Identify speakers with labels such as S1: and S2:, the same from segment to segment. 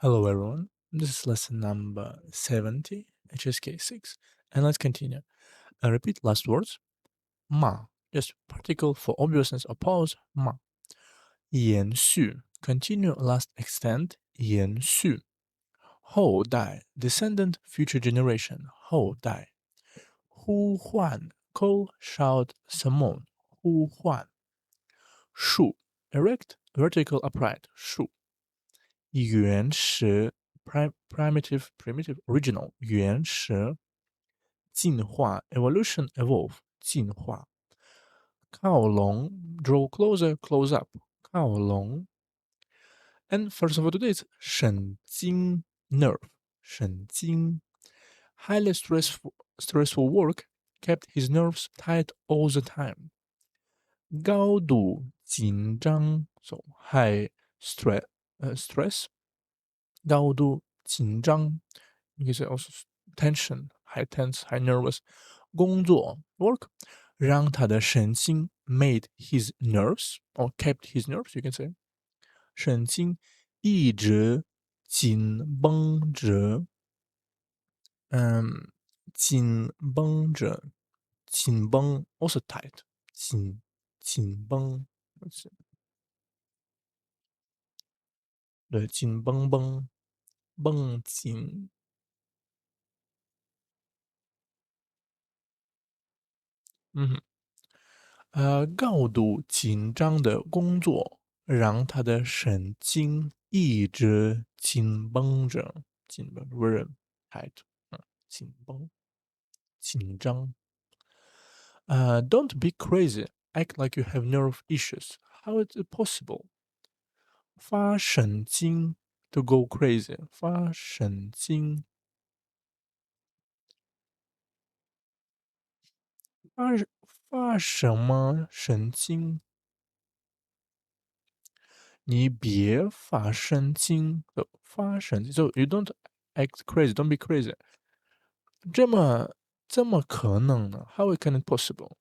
S1: Hello everyone, this is lesson number 70, HSK 6, and let's continue. Repeat last words. Ma, just particle for obviousness or pause, ma. 延续, continue last extent, 延续. 后代, descendant, future generation, 后代. 呼唤, call, shout, summon, 呼唤. 树, erect, vertical, upright, 树. 原始 primitive original 原始进化 evolution evolve 进化靠拢 draw closer close up 靠拢 and first of all today is 神经 nerve 神经 highly stressful work kept his nerves tight all the time 高度紧张 so high stress 高度紧张 you can say also tension, high tense, high nervous. 工作 work 让他的神经 made his nerves or kept his nerves, you can say 神经一直紧绷着，紧绷着，紧绷 also tight，紧绷，对，紧绷绷，绷紧。高度紧张的工作让他的神经一直紧绷着，紧绷 very tight，紧绷，紧张。Don't be crazy. Act like you have nerve issues. How is it possible? 发神经 to go crazy. 发神经，发发什么神经？你别发神经，发神经。So you don't act crazy, don't be crazy. 这么可能呢？How can it possible？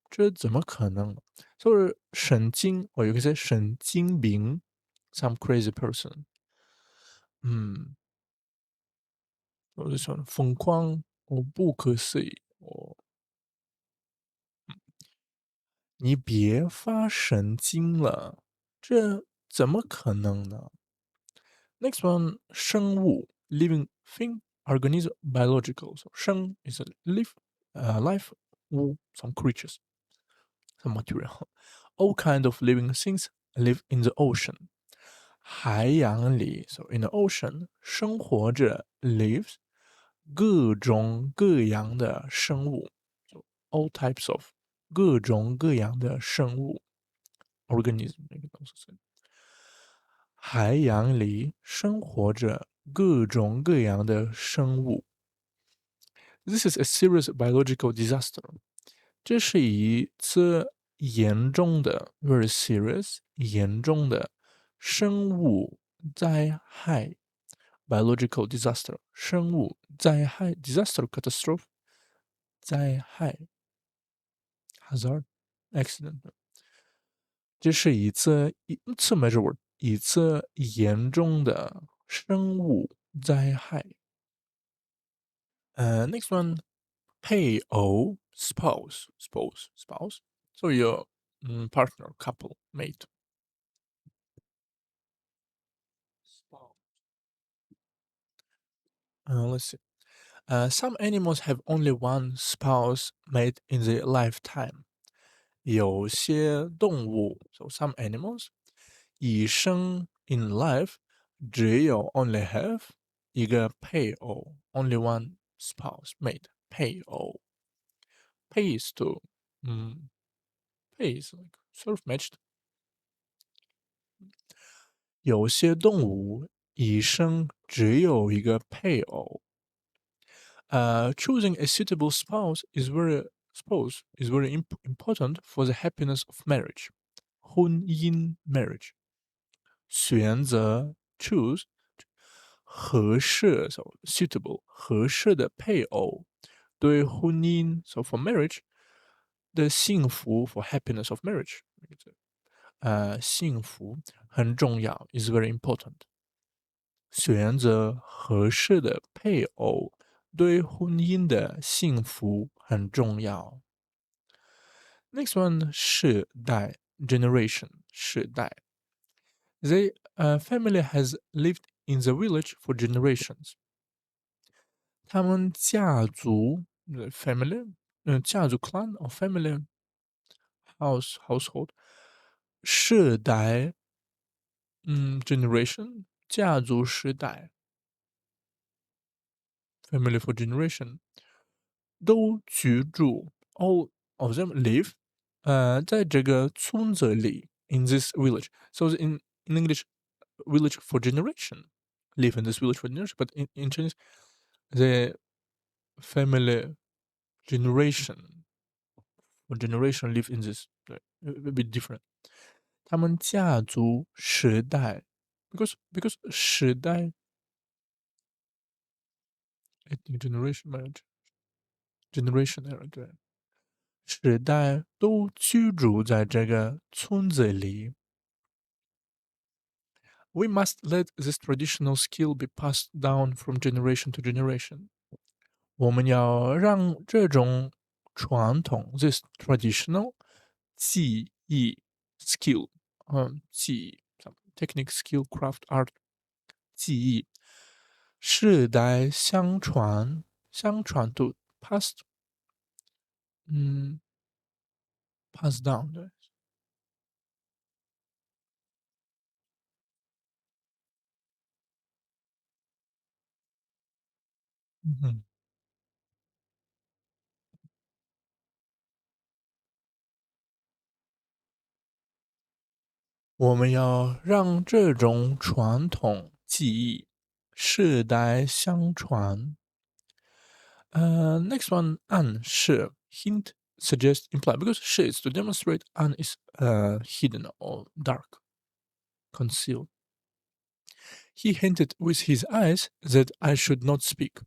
S1: 这怎么可能呢？就是神经，我有一些神经病，some crazy person。我就说疯狂，我不可思议，你别发神经了，这怎么可能呢？Next one, 生物 living thing, organism, biological. So 生 is a life, 物 some creatures, some material. All kind of living things live in the ocean. 海洋里 so in the ocean 生活着 lives 各种各样的生物 so all types of 各种各样的生物 organism 那个东西。海洋里生活着各种各样的生物。This is a serious biological disaster. 这是一次严重的 very serious 严重的生物灾害 biological disaster 生物灾害 disaster catastrophe 灾害 hazard accident 这是一次 measure word 一次严重的生物灾害。Next one 配偶 spouse so your partner couple mate let's see some animals have only one spouse mate in their lifetime 有些动物 so some animals 一生 in life 只有 only have 一个配偶 only one spouse mate 配偶 pay is to pay is like sort of matched 有些动物一生只有一个配偶。Choosing a suitable spouse is very important for the happiness of marriage. 婚姻 marriage 选择 choose 合适 so suitable 合适的配偶对婚姻 so for marriage 的幸福 for happiness of marriage 幸福很重要 is very important 选择合适的配偶对婚姻的幸福很重要。Next one 世代 generation 世代 The family has lived in the village for generations. 他们家族 family 家族 clan or family household 世代generation 家族世代 family for generation 都居住 all of them live 在这个村子里 in this village. So in English village for generation live in this village for generation, but in Chinese the family generation or generation live in this a bit different. 他们家族时代 because 时代 ethnic generation marriage generation era 对时代都居住在这个村子里。We must let this traditional skill be passed down from generation to generation. 我们要让这种传统 this traditional 技艺 skill 技艺 technique skill craft art 技艺世代相传相传 to passed pass down 对嗯我们要让这种传统技艺世代相传。Next one, 暗示 hint, suggest, imply because 是 is to demonstrate, 暗 is hidden or dark, concealed. He hinted with his eyes that I should not speak.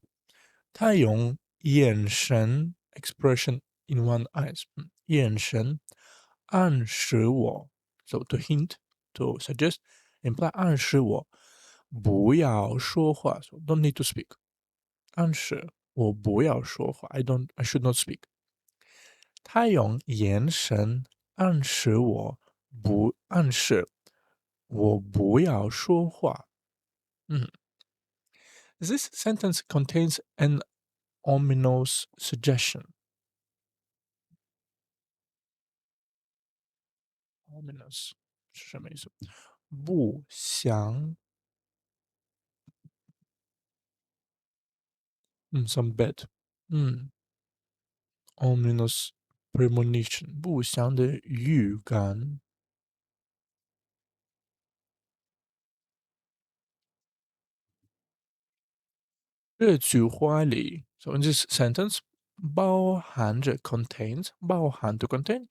S1: 他用眼神 expression in one eyes 眼神暗示我 so to hint to suggest imply 暗示我不要说话 so don't need to speak 暗示我不要说话 I should not speak 他用眼神暗示我不要说话This sentence contains an ominous suggestion ominous 是什么意思？不祥some bad ominous premonition 不祥的预感。这句话里，so in this sentence 包含着 contains 包含的 contain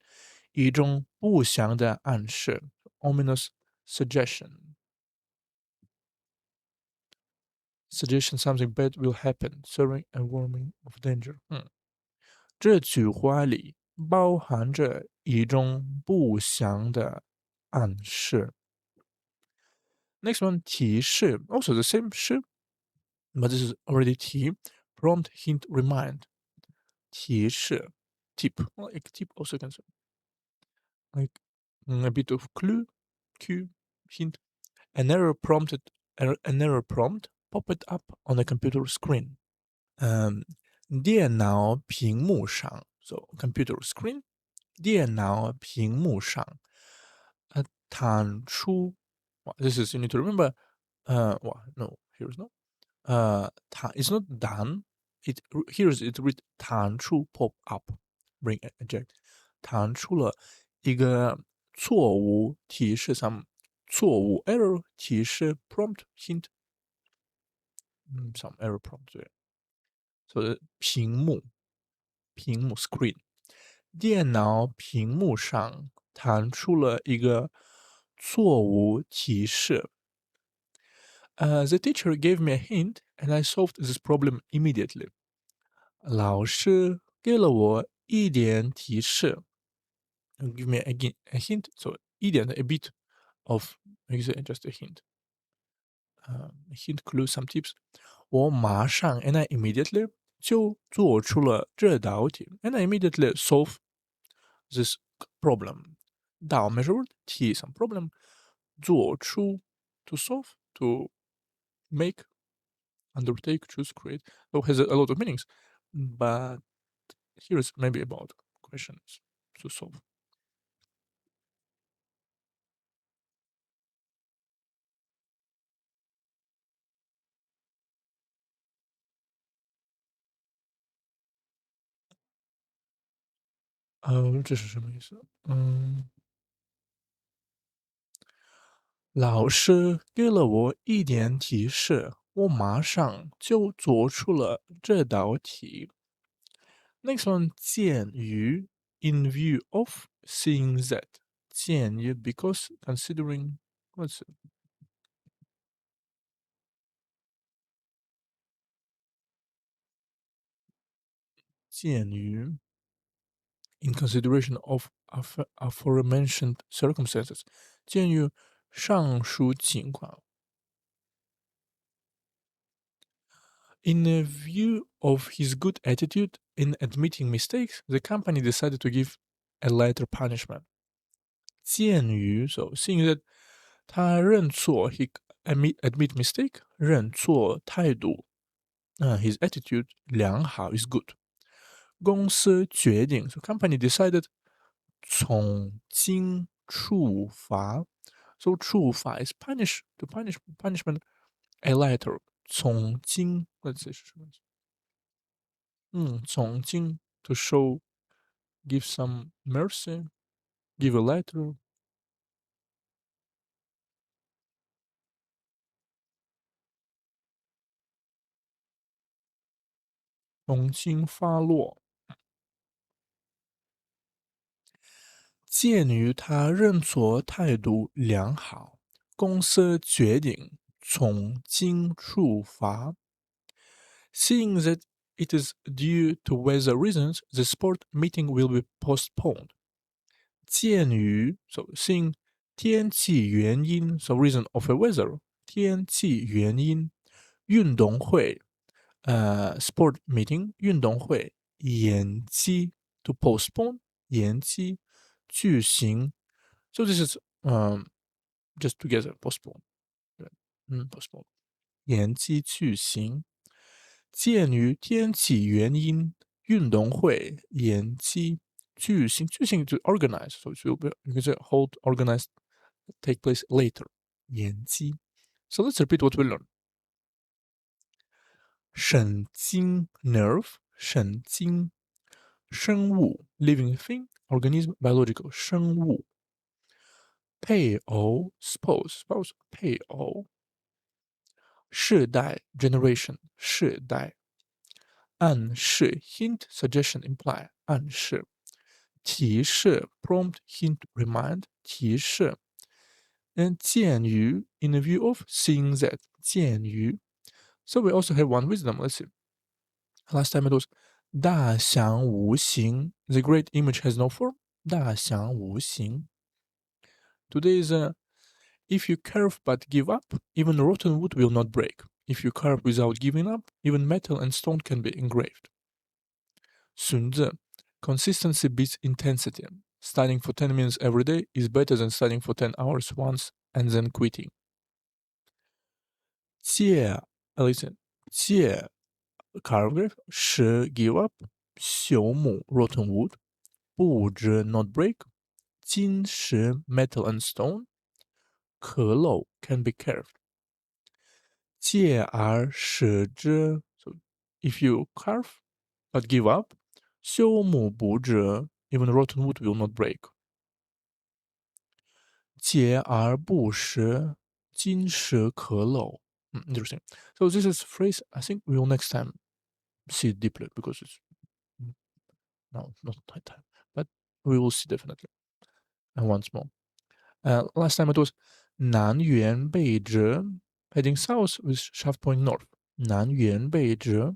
S1: 一种不祥的暗示 ominous suggestion suggestion something bad will happen serving a warning of danger 这句话里包含着一种不祥的暗示。Next one 提示 also the same 示 but this is already T prompt hint remind 提示 tip like tip also can say like a bit of clue cue hint an error prompt popped up on the computer screen 电脑屏幕上 so computer screen 电脑屏幕上弹出 this is you need to remember no here's no it's not done it here's it read 弹出 pop up bring eject 弹出了一个错误提示 some 错误 error 提示 prompt hint some error prompt 对所以屏幕 screen 电脑屏幕上弹出了一个错误提示。The teacher gave me a hint and I solved this problem immediately. 老师给了我一点提示。Give me again a hint, so 一点 a bit of, like you say, just a hint. hint clue some tips。我马上 and I immediately 就做出了这道题 and I immediately solve this problem。到 measure word t some problem 做出 to solve to make undertake choose create so has a lot of meanings but here is maybe about questions to solve。这是什么意思？老师给了我一点提示，我马上就做出了这道题。Next one，鉴于 in view of seeing that，鉴于 because considering what's it？鉴于 in consideration of aforementioned circumstances，鉴于上述情况。In view of his good attitude in admitting mistakes, the company decided to give a lighter punishment. 鉴于 so seeing that 他认错 he admit mistake 认错态度his attitude 良好 is good。公司决定 so company decided 从轻处罚 so 处罚 is punish to punish punishment a lighter 从轻 let's say 是什么意思？从轻 to show give some mercy give a lighter。从轻发落。鉴于他认错态度良好，公司决定从轻处罚。Seeing that it is due to weather reasons, the sport meeting will be postponed. 鉴于 so seeing 天气原因 so reason of a weather 天气原因运动会sport meeting 运动会延期 to postpone 延期举行 so this is just together postpone 对postpone 延期举行鉴于天气原因运动会延期举行to organize so it will be you can say hold organized take place later 延期 so let's repeat what we learned 神经 nerve 神经生物 living thing organism biological 生物配偶 spouse 配偶世代 generation 世代暗示 hint suggestion imply 暗示提示 prompt hint remind 提示鉴于 in the view of seeing that 鉴于 so we also have one wisdom let's see last time it was 大象无形 the great image has no form 大象无形 today is if you carve but give up even rotten wood will not break if you carve without giving up even metal and stone can be engraved 孙子 consistency beats intensity studying for 10 minutes every day is better than studying for 10 hours once and then quitting listen 借 carve 使 give up 朽木 rotten wood 不知 not break 金石 metal and stone 可漏 can be carved 借而使之 so if you carve but give up 朽木不知 even rotten wood will not break 借而不使金石可漏 interesting so this is phrase I think we will next time see it deeply because it's no not time but we will see definitely and once more last time it was 南辕北辙 heading south with shaft point north 南辕北辙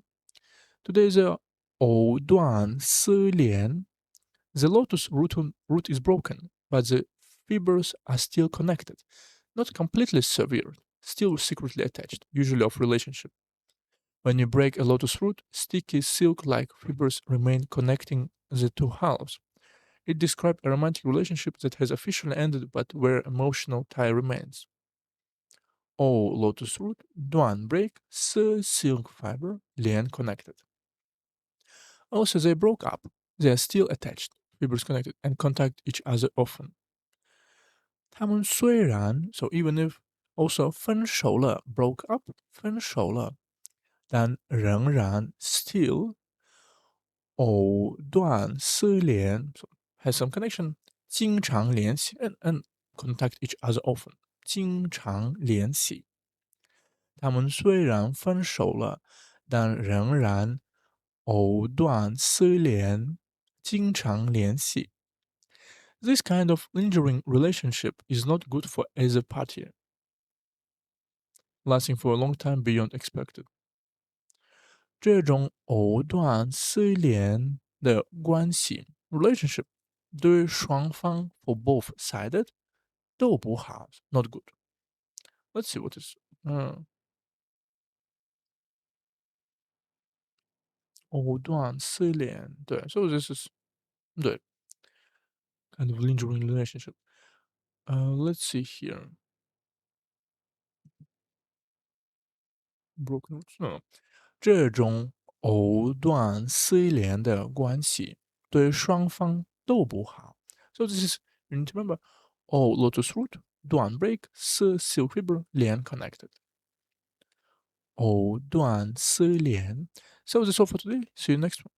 S1: today is a 藕断丝连 the lotus root is broken but the fibers are still connected not completely severed still secretly attached, usually of relationship. When you break a lotus root, sticky silk-like fibers remain connecting the two halves. It describes a romantic relationship that has officially ended but where emotional tie remains. O lotus root, duan break, silk fiber, lian connected. Also, they broke up. They are still attached, fibers connected, and contact each other often. 他们虽然 so even if also 分手了 broke up 分手了，但仍然 still 藕断丝连 so has some connection 经常联系 and contact each other often 经常联系。他们虽然分手了，但仍然藕断丝连，经常联系。This kind of lingering relationship is not good for either party, lasting for a long time beyond expected. 这种藕断丝连的关系 relationship 对双方 for both sided 都不好 not good. Let's see what is 藕断丝连对 so this is 对 kind of lingering relationship. Let's see here. Broken roots. No. 这种藕断丝连的关系对双方都不好。So this is you need to remember. O lotus root, 断 break, 丝 silk fiber, 连 connected. 藕断丝连. So that's all for today. See you next one.